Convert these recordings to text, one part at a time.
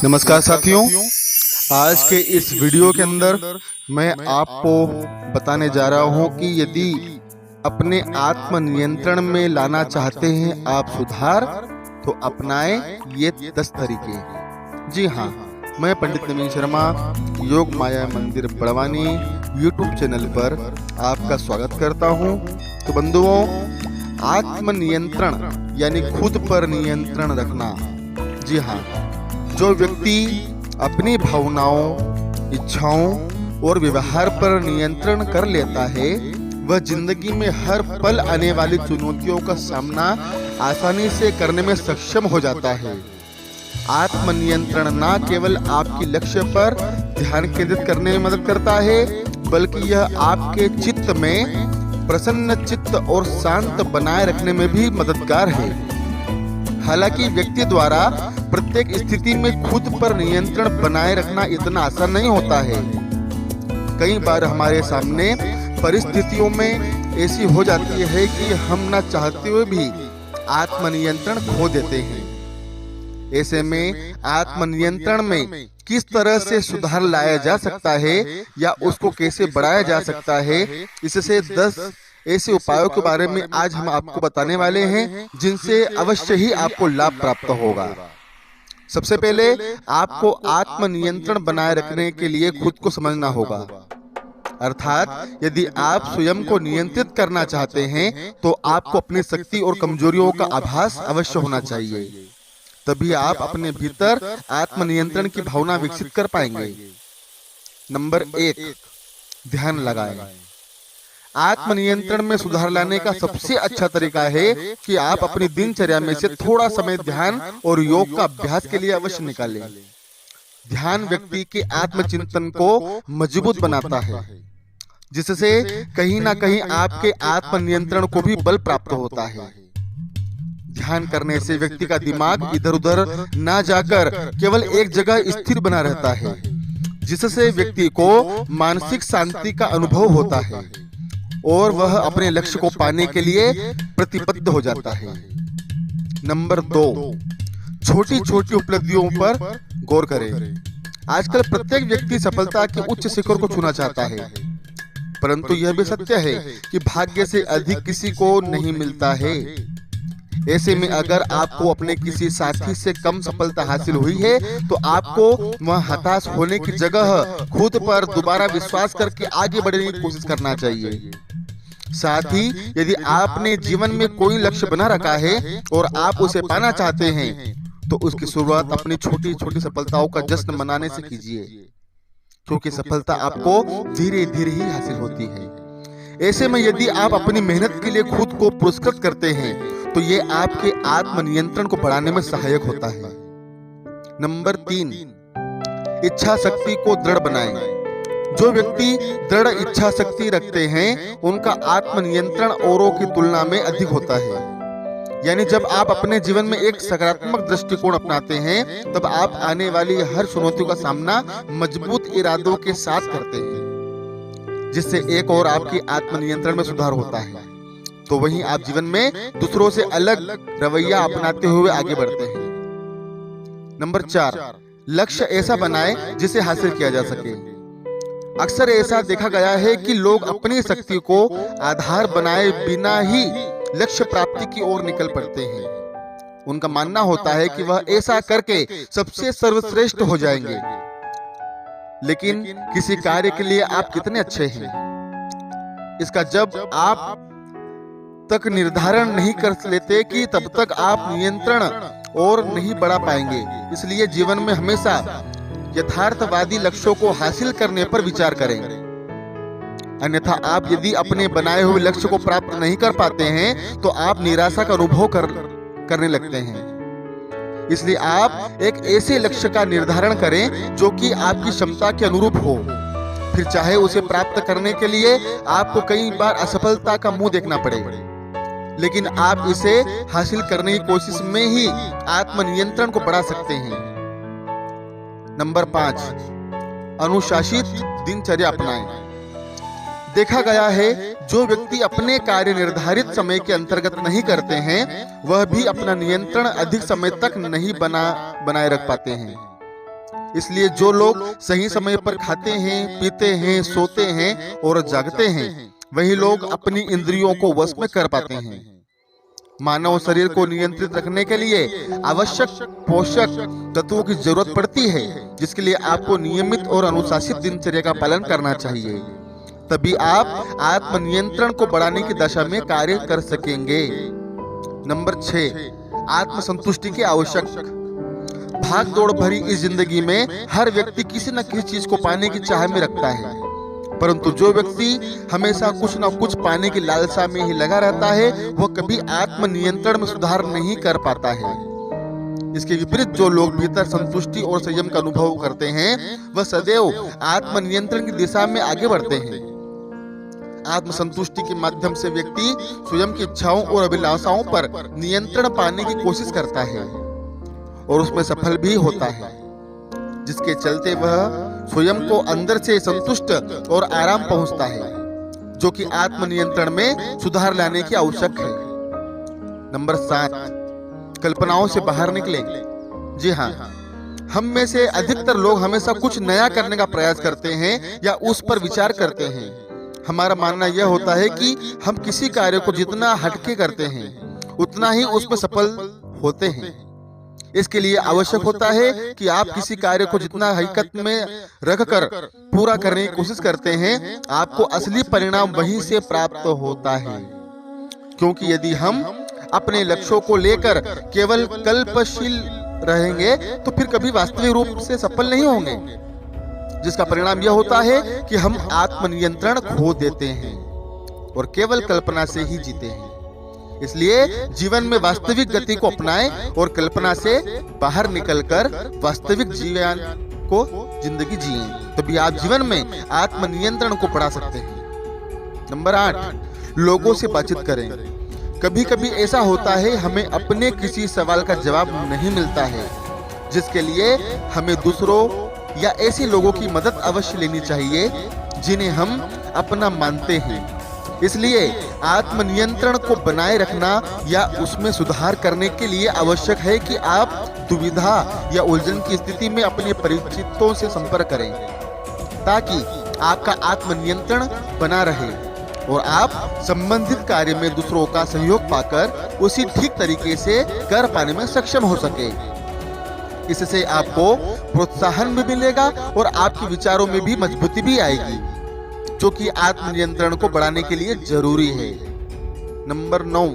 नमस्कार साथियों, आज के इस वीडियो के अंदर मैं आपको बताने जा रहा हूं कि यदि अपने आत्म नियंत्रण में लाना चाहते हैं आप सुधार, तो अपनाएं ये 10 तरीके। जी हाँ, मैं पंडित नवीन शर्मा योग माया मंदिर बड़वानी यूट्यूब चैनल पर आपका स्वागत करता हूं। तो बंधुओं, आत्म नियंत्रण यानी खुद पर नियंत्रण रखना। जी हाँ, जो व्यक्ति अपनी भावनाओं, इच्छाओं और व्यवहार पर नियंत्रण कर लेता है, वह जिंदगी में हर पल आने वाली चुनौतियों का सामना आसानी से करने में सक्षम हो जाता है। आत्म नियंत्रण न केवल आपके लक्ष्य पर ध्यान केंद्रित करने में मदद करता है, बल्कि यह आपके चित्त में प्रसन्न चित्त और शांत बनाए रखने में भी मददगार है। हालांकि व्यक्ति द्वारा प्रत्येक स्थिति में खुद पर नियंत्रण बनाए रखना इतना आसान नहीं होता है। कई बार हमारे सामने परिस्थितियों में ऐसी हो जाती है कि हम न चाहते हुए भी आत्म नियंत्रण खो देते हैं। ऐसे में आत्म नियंत्रण में किस तरह से सुधार लाया जा सकता है या उसको कैसे बढ़ाया जा सकता है, इससे 10 ऐसे उपायों के बारे में आज हम आपको बताने वाले हैं, जिनसे अवश्य ही आपको लाभ प्राप्त होगा। सबसे पहले आपको आत्म नियंत्रण बनाए रखने के लिए खुद को समझना होगा। अर्थात यदि आप स्वयं को नियंत्रित करना चाहते हैं, तो आपको अपनी शक्ति और कमजोरियों का आभास अवश्य होना चाहिए। तभी आप अपने भीतर आत्म नियंत्रण की भावना विकसित कर पाएंगे। नंबर 1, ध्यान लगाएं। आत्म नियंत्रण में सुधार लाने का सबसे अच्छा तरीका है कि आप अपनी दिनचर्या में से थोड़ा समय ध्यान और योग का अभ्यास के लिए अवश्य निकालें। ध्यान व्यक्ति के आत्मचिंतन को मजबूत बनाता है, जिससे कहीं ना कहीं आपके आत्म नियंत्रण को भी बल प्राप्त होता है। ध्यान करने से व्यक्ति का दिमाग इधर उधर ना जाकर केवल एक जगह स्थिर बना रहता है, जिससे व्यक्ति को मानसिक शांति का अनुभव होता है और वह अपने लक्ष्य को पाने के लिए प्रतिबद्ध हो जाता है। नंबर 2, छोटी छोटी उपलब्धियों पर गौर करें। आजकल प्रत्येक व्यक्ति सफलता के उच्च शिखर को छूना चाहता है, परंतु यह भी सत्य है कि भाग्य से अधिक किसी को नहीं मिलता है। ऐसे में अगर आपको अपने किसी साथी से कम सफलता हासिल हुई है, तो आपको वह हताश होने की जगह खुद पर दोबारा विश्वास करके आगे बढ़ने की कोशिश करना चाहिए। साथ ही यदि आपने जीवन में कोई लक्ष्य बना रखा है और आप उसे पाना चाहते हैं, तो उसकी शुरुआत अपनी छोटी छोटी सफलताओं का जश्न मनाने से कीजिए, क्योंकि सफलता आपको धीरे धीरे ही हासिल होती है। ऐसे में यदि आप अपनी मेहनत के लिए खुद को पुरस्कृत करते हैं, तो ये आपके आत्म नियंत्रण को बढ़ाने में सहायक होता है। नंबर 3, इच्छा शक्ति को दृढ़ बनाएं। जो व्यक्ति दृढ़ इच्छा शक्ति रखते हैं, उनका आत्म नियंत्रण औरों की तुलना में अधिक होता है। यानी जब आप अपने जीवन में एक सकारात्मक दृष्टिकोण अपनाते हैं, तब आप आने वाली हर चुनौतियों का सामना मजबूत इरादों के साथ करते हैं, जिससे एक और आपकी आत्म नियंत्रण में सुधार होता है। तो वहीं आप जीवन में दूसरों से अलग रवैया अपनाते हुए आगे बढ़ते हैं। नंबर 4, लक्ष्य ऐसा बनाएं जिसे हासिल किया जा सके। अक्सर ऐसा देखा गया है कि लोग अपनी शक्ति को आधार बनाए बिना ही लक्ष्य प्राप्ति की ओर निकल पड़ते हैं। उनका मानना होता है कि वह ऐसा करके सबसे सर्वश्रेष्ठ हो जाएंगे। लेकिन किसी कार्य के लिए आप कितने अच्छे हैं, इसका जब आप तक निर्धारण नहीं कर लेते कि तब तक आप नियंत्रण और नहीं बढ़ा पाएंगे। इसलिए जीवन में हमेशा यथार्थवादी लक्ष्यों को हासिल करने पर विचार करें, अन्यथा आप यदि अपने बनाए हुए लक्ष्य को प्राप्त नहीं कर पाते हैं, तो आप निराशा का अनुभव करने लगते हैं। इसलिए आप एक ऐसे लक्ष्य का निर्धारण करें जो कि आपकी क्षमता के अनुरूप हो। फिर चाहे उसे प्राप्त करने के लिए आपको कई बार असफलता का मुंह देखना पड़े, लेकिन आप इसे हासिल करने की कोशिश में ही आत्म नियंत्रण को बढ़ा सकते हैं। नंबर 5, अनुशासित दिनचर्या अपनाएं। देखा गया है, जो व्यक्ति अपने कार्य निर्धारित समय के अंतर्गत नहीं करते हैं, वह भी अपना नियंत्रण अधिक समय तक नहीं बनाए रख पाते हैं। इसलिए जो लोग सही समय पर खाते हैं, पीते हैं, सोते हैं और जागते हैं, वही लोग अपनी इंद्रियों को वश में कर पाते हैं। मानव शरीर को नियंत्रित रखने के लिए आवश्यक पोषक तत्वों की जरूरत पड़ती है, जिसके लिए आपको नियमित और अनुशासित दिनचर्या का पालन करना चाहिए। तभी आप आत्मनियंत्रण को बढ़ाने की दिशा में कार्य कर सकेंगे। नंबर 6, आत्मसंतुष्टि की आवश्यक। भाग दौड़ भरी इस जिंदगी में हर व्यक्ति किसी न किसी चीज को पाने की चाह में रखता है, परंतु जो व्यक्ति हमेशा कुछ न कुछ पाने की लालसा में ही लगा रहता है, वह कभी आत्मनियंत्रण में सुधार नहीं कर पाता है। इसके विपरीत जो लोग भीतर संतुष्टि और संयम का अनुभव करते हैं, वह सदैव आत्मनियंत्रण की दिशा में आगे बढ़ते हैं। आत्मसंतुष्टि के माध्यम से व्यक्ति स्वयं की इच्छाओं और अभिलाषाओं पर नियंत्रण पाने की कोशिश करता है और उसमें सफल भी होता है, जिसके चलते वह स्वयं को अंदर से संतुष्ट और आराम पहुंचता है, जो कि आत्मनियंत्रण में सुधार लाने की आवश्यक है। नंबर 7, कल्पनाओं से बाहर निकले। जी हाँ, हम में से अधिकतर लोग हमेशा कुछ नया करने का प्रयास करते हैं या उस पर विचार करते हैं। हमारा मानना यह होता है कि हम किसी कार्य को जितना हटके करते हैं, उतना ही उसमें सफल होते हैं। इसके लिए आवश्यक होता है कि आप किसी कार्य को जितना हकीकत में रखकर पूरा करने की कोशिश करते हैं, आपको असली परिणाम वहीं से प्राप्त होता है। क्योंकि यदि हम अपने लक्ष्यों को लेकर केवल कल्पशील रहेंगे, तो फिर कभी वास्तविक रूप से सफल नहीं होंगे, जिसका परिणाम यह होता है कि हम आत्मनियंत्रण खो देते हैं और केवल कल्पना से ही जीते हैं। इसलिए जीवन में वास्तविक गति को अपनाएं और कल्पना से बाहर निकलकर वास्तविक जीवन को जिंदगी जिएं, तभी आप जीवन में आत्मनियंत्रण को बढ़ा सकते हैं। नंबर 8, लोगों से बातचीत करें। कभी कभी ऐसा होता है, हमें अपने किसी सवाल का जवाब नहीं मिलता है, जिसके लिए हमें दूसरों या ऐसे लोगों की मदद अवश्य लेनी चाहिए जिन्हें हम अपना मानते हैं। इसलिए आत्मनियंत्रण को बनाए रखना या उसमें सुधार करने के लिए आवश्यक है कि आप दुविधा या उलझन की स्थिति में अपने परिचितों से संपर्क करें, ताकि आपका आत्मनियंत्रण बना रहे और आप संबंधित कार्य में दूसरों का सहयोग पाकर उसी ठीक तरीके से कर पाने में सक्षम हो सके। इससे आपको प्रोत्साहन भी मिलेगा और आपके विचारों में भी मजबूती भी आएगी, जो कि आत्मनियंत्रण को बढ़ाने के लिए जरूरी है। नंबर 9,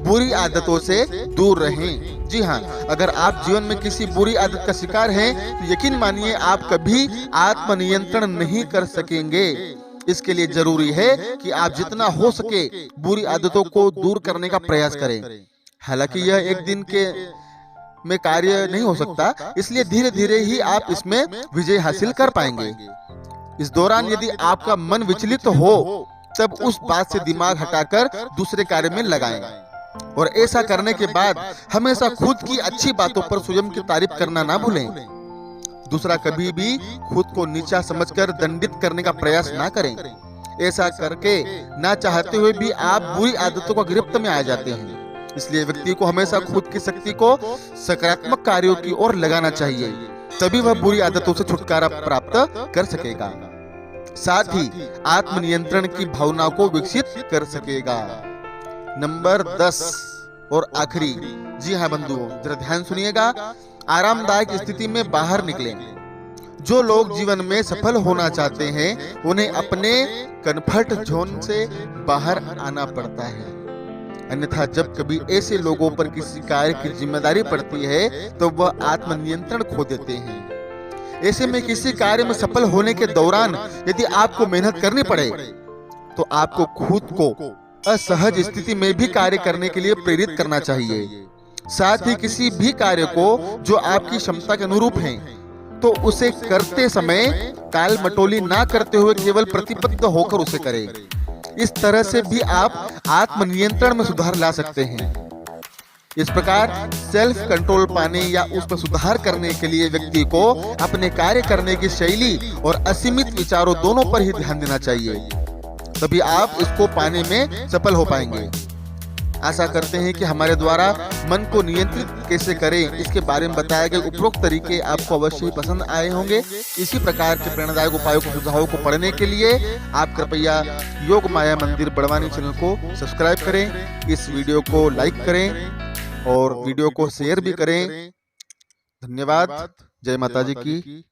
बुरी आदतों से दूर रहें। जी हाँ, अगर आप जीवन में किसी बुरी आदत का शिकार हैं, तो यकीन मानिए आप कभी आत्मनियंत्रण नहीं कर सकेंगे। इसके लिए जरूरी है कि आप जितना हो सके बुरी आदतों को दूर करने का प्रयास करें। हालांकि यह एक दिन के में कार्य नहीं हो सकता, इसलिए धीरे धीरे ही आप इसमें विजय हासिल कर पाएंगे। इस दौरान यदि आपका मन विचलित हो, तब उस बात से दिमाग हटाकर दूसरे कार्य में लगाएं और ऐसा करने के बाद हमेशा खुद की अच्छी बातों पर स्वयं की तारीफ करना ना भूलें। दूसरा कभी भी खुद को नीचा समझकर दंडित करने का प्रयास ना करें। ऐसा करके ना चाहते हुए भी आप बुरी आदतों का गिरफ्त में आ जाते हैं। इसलिए व्यक्ति को हमेशा खुद की शक्ति को सकारात्मक कार्यों की ओर लगाना चाहिए, तभी वह बुरी आदतों से छुटकारा प्राप्त कर सकेगा, साथ ही आत्मनियंत्रण की भावना को विकसित कर सकेगा। नंबर 10 और आखिरी, जी हाँ बंधुओं, जरा ध्यान सुनिएगा, आरामदायक स्थिति में बाहर निकलें। जो लोग जीवन में सफल होना चाहते हैं, उन्हें अपने कंफर्ट जोन से बाहर आना पड़ता है। अन्यथा जब कभी ऐसे लोगों पर किसी कार्य की जिम्मेदारी पड़ती है, तो वह आत्मनियंत्रण खो देते हैं। ऐसे में किसी कार्य में सफल होने के दौरान यदि आपको मेहनत करनी पड़े, तो आपको खुद को असहज स्थिति में भी कार्य करने के लिए प्रेरित करना चाहिए। साथ ही किसी भी कार्य को जो आपकी क्षमता के अनुरूप है, तो उसे करते समय टाल मटोली ना करते हुए केवल प्रतिबद्ध होकर उसे करें। इस तरह से भी आप आत्मनियंत्रण में सुधार ला सकते हैं। इस प्रकार सेल्फ कंट्रोल पाने या उसमें सुधार करने के लिए व्यक्ति को अपने कार्य करने की शैली और असीमित विचारों दोनों पर ही ध्यान देना चाहिए, तभी आप इसको पाने में सफल हो पाएंगे। आशा करते हैं कि हमारे द्वारा मन को नियंत्रित कैसे करें इसके बारे में बताए गए उपरोक्त तरीके आपको अवश्य ही पसंद आए होंगे। इसी प्रकार के प्रेरणादायक उपायों को सुझावों को पढ़ने के लिए आप कृपया योग माया मंदिर बड़वानी चैनल को सब्सक्राइब करें, इस वीडियो को लाइक करें और वीडियो को शेयर भी करें। धन्यवाद। जय माता जी की।